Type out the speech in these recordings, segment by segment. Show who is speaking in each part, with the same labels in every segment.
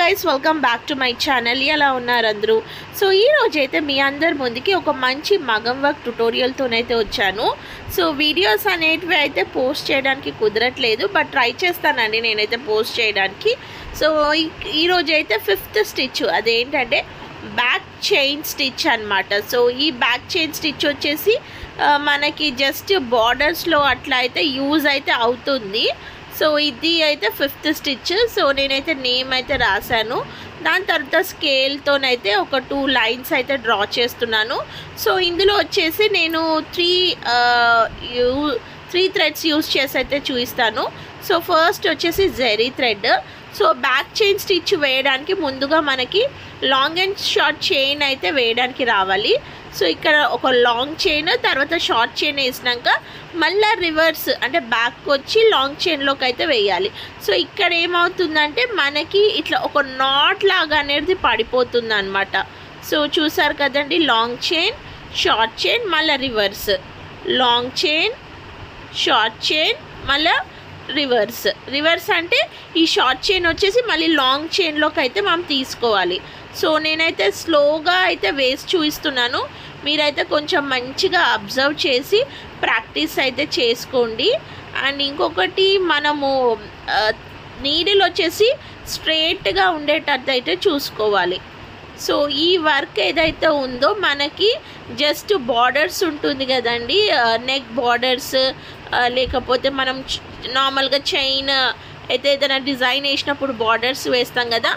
Speaker 1: Guys, welcome back to my channel. ఎలా ఉన్నారు అందరూ? సో ఈ రోజైతే మీ అందరి ముందుకి ఒక మంచి మగం వర్క్ ట్యుటోరియల్తోనైతే వచ్చాను. సో వీడియోస్ అనేటివి అయితే పోస్ట్ చేయడానికి కుదరట్లేదు, బట్ ట్రై చేస్తానండి నేనైతే పోస్ట్ చేయడానికి. సో ఈరోజైతే 5th స్టిచ్, అదేంటంటే బ్యాక్ చైన్ స్టిచ్ అన్నమాట. సో ఈ బ్యాక్ చైన్ స్టిచ్ వచ్చేసి మనకి జస్ట్ బార్డర్స్లో అట్లా అయితే యూజ్ అయితే అవుతుంది. సో ఇది అయితే 5th స్టిచ్. సో నేనైతే నేమ్ అయితే రాశాను. దాని తర్వాత స్కేల్తోనైతే ఒక 2 లైన్స్ అయితే డ్రా చేస్తున్నాను. సో ఇందులో వచ్చేసి నేను 3 థ్రెడ్స్ యూజ్ చేసి అయితే చూపిస్తాను. సో ఫస్ట్ వచ్చేసి zari thread. So back chain stitch వేయడానికి ముందుగా మనకి లాంగ్ అండ్ షార్ట్ చైన్ అయితే వేయడానికి రావాలి. సో ఇక్కడ ఒక లాంగ్ చైన్, తర్వాత షార్ట్ చైన్ వేసినాక మళ్ళీ రివర్స్ అంటే బ్యాక్ వచ్చి లాంగ్ చైన్లోకి అయితే వేయాలి. సో ఇక్కడ ఏమవుతుందంటే మనకి ఇట్లా ఒక నాట్ లాగా అనేది పడిపోతుంది అనమాట. సో చూసారు కదండి, లాంగ్ చైన్, షార్ట్ చైన్, మళ్ళీ reverse, long chain, short chain, మళ్ళీ రివర్స్ అంటే ఈ షార్ట్ చైన్ వచ్చేసి మళ్ళీ లాంగ్ చైన్లోకి అయితే మనం తీసుకోవాలి. సో నేనైతే స్లోగా అయితే వేసి చూపిస్తున్నాను, మీరైతే కొంచెం మంచిగా అబ్జర్వ్ చేసి ప్రాక్టీస్ అయితే చేసుకోండి. అండ్ ఇంకొకటి, మనము నీడిల్ వచ్చేసి స్ట్రేట్గా ఉండేటట్టు అయితే చూసుకోవాలి. సో ఈ వర్క్ ఏదైతే ఉందో మనకి జస్ట్ బార్డర్స్ ఉంటుంది కదండి, నెక్ బార్డర్స్, లేకపోతే మనం నార్మల్గా చైన్ అయితే ఏదైనా డిజైన్ వేసినప్పుడు బార్డర్స్ వేస్తాం కదా,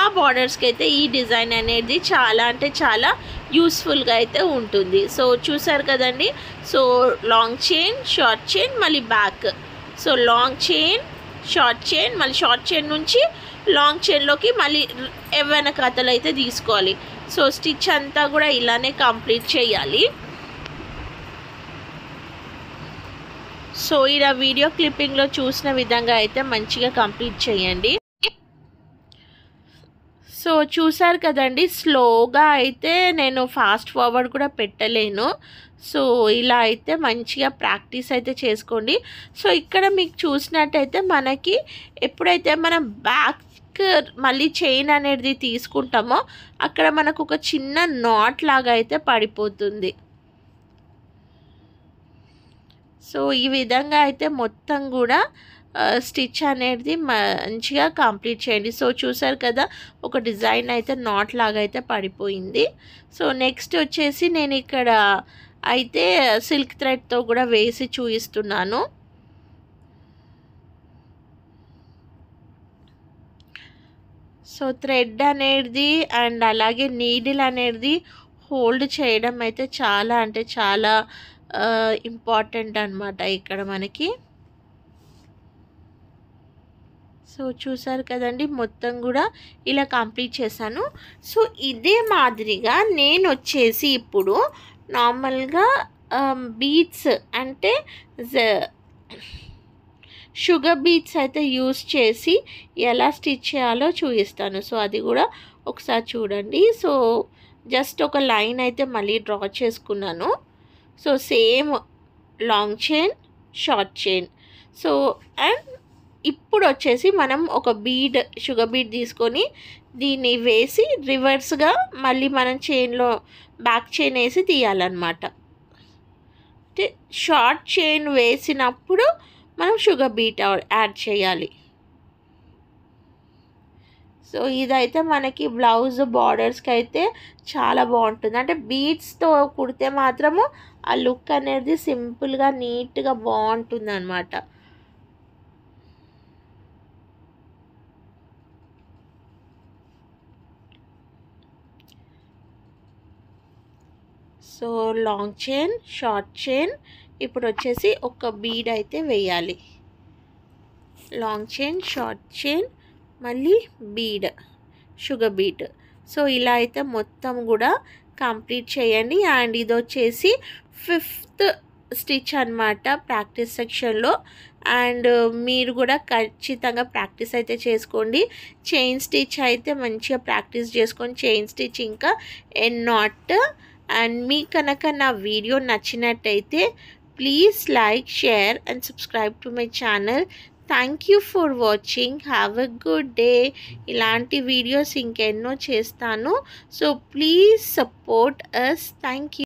Speaker 1: ఆ బార్డర్స్కి అయితే ఈ డిజైన్ అనేది చాలా అంటే చాలా యూస్ఫుల్గా అయితే ఉంటుంది. సో చూసారు కదండి. So long chain, short chain, మళ్ళీ back. So long chain, short chain, మళ్ళీ షార్ట్ చైన్ నుంచి లాంగ్ చైన్లోకి మళ్ళీ వెనకాతలు అయితే తీసుకోవాలి. సో స్టిచ్ అంతా కూడా ఇలానే కంప్లీట్ చేయాలి. సో ఇలా వీడియో క్లిప్పింగ్లో చూసిన విధంగా అయితే మంచిగా కంప్లీట్ చేయండి. సో చూసారు కదండి, స్లోగా అయితే నేను ఫాస్ట్ ఫార్వర్డ్ కూడా పెట్టలేను. సో ఇలా అయితే మంచిగా ప్రాక్టీస్ అయితే చేసుకోండి. సో ఇక్కడ మీకు చూసినట్టయితే మనకి ఎప్పుడైతే మనం బ్యాక్ మళ్ళీ చైన్ అనేది తీసుకుంటామో అక్కడ మనకు ఒక చిన్న నాట్ లాగా అయితే పడిపోతుంది. సో ఈ విధంగా అయితే మొత్తం కూడా స్టిచ్ అనేది మంచిగా కంప్లీట్ చేయండి. సో చూసారు కదా, ఒక డిజైన్ అయితే నాట్ లాగా అయితే పడిపోయింది. సో నెక్స్ట్ వచ్చేసి నేను ఇక్కడ అయితే సిల్క్ థ్రెడ్తో కూడా వేసి చూపిస్తున్నాను. సో థ్రెడ్ అనేది అండ్ అలాగే నీడిల్ అనేది హోల్డ్ చేయడం అయితే చాలా అంటే చాలా ఇంపార్టెంట్ అన్నమాట ఇక్కడ మనకి. సో చూసారు కదండి, మొత్తం కూడా ఇలా కంప్లీట్ చేశాను. సో ఇదే మాదిరిగా నేను వచ్చేసి ఇప్పుడు నార్మల్గా బీడ్స్ అంటే షుగర్ బీడ్స్ అయితే యూస్ చేసి ఎలా స్టిచ్ చేయాలో చూపిస్తాను. సో అది కూడా ఒకసారి చూడండి. సో జస్ట్ ఒక లైన్ అయితే మళ్ళీ డ్రా చేసుకున్నాను. So same long chain, short chain. So and ఇప్పుడు వచ్చేసి మనం ఒక బీడ్, షుగర్ బీడ్ తీసుకొని దీన్ని వేసి రివర్స్గా మళ్ళీ మనం చైన్లో బ్యాక్ చైన్ వేసి తీయాలన్నమాట. అంటే షార్ట్ చైన్ వేసినప్పుడు మనం షుగర్ బీట్ యాడ్ చేయాలి. సో ఇదైతే మనకి బ్లౌజ్ బార్డర్స్కి అయితే చాలా బాగుంటుంది. అంటే బీడ్స్తో కుడితే మాత్రము ఆ లుక్ అనేది సింపుల్గా నీట్గా బాగుంటుంది అన్నమాట. So long chain, short chain, ఇప్పుడు వచ్చేసి ఒక బీడ్ అయితే వేయాలి. లాంగ్ చైన్, షార్ట్ చైన్, మళ్ళీ బీడ్, షుగర్ బీడ్. సో ఇలా అయితే మొత్తం కూడా కంప్లీట్ చేయండి. అండ్ ఇది వచ్చేసి 5th స్టిచ్ అన్నమాట ప్రాక్టీస్ సెక్షన్లో. అండ్ మీరు కూడా ఖచ్చితంగా ప్రాక్టీస్ అయితే చేసుకోండి. చైన్ స్టిచ్ అయితే మంచిగా ప్రాక్టీస్ చేసుకొని చైన్ స్టిచ్ ఇంకా ఎన్ నాట్. అండ్ మీకు కనుక నా వీడియో నచ్చినట్టయితే please like, share and subscribe to my channel. Thank you for watching. Have a good day. ఇలాంటి వీడియోస్ ఇంకెన్నో చేస్తాను. So please support us. Thank you.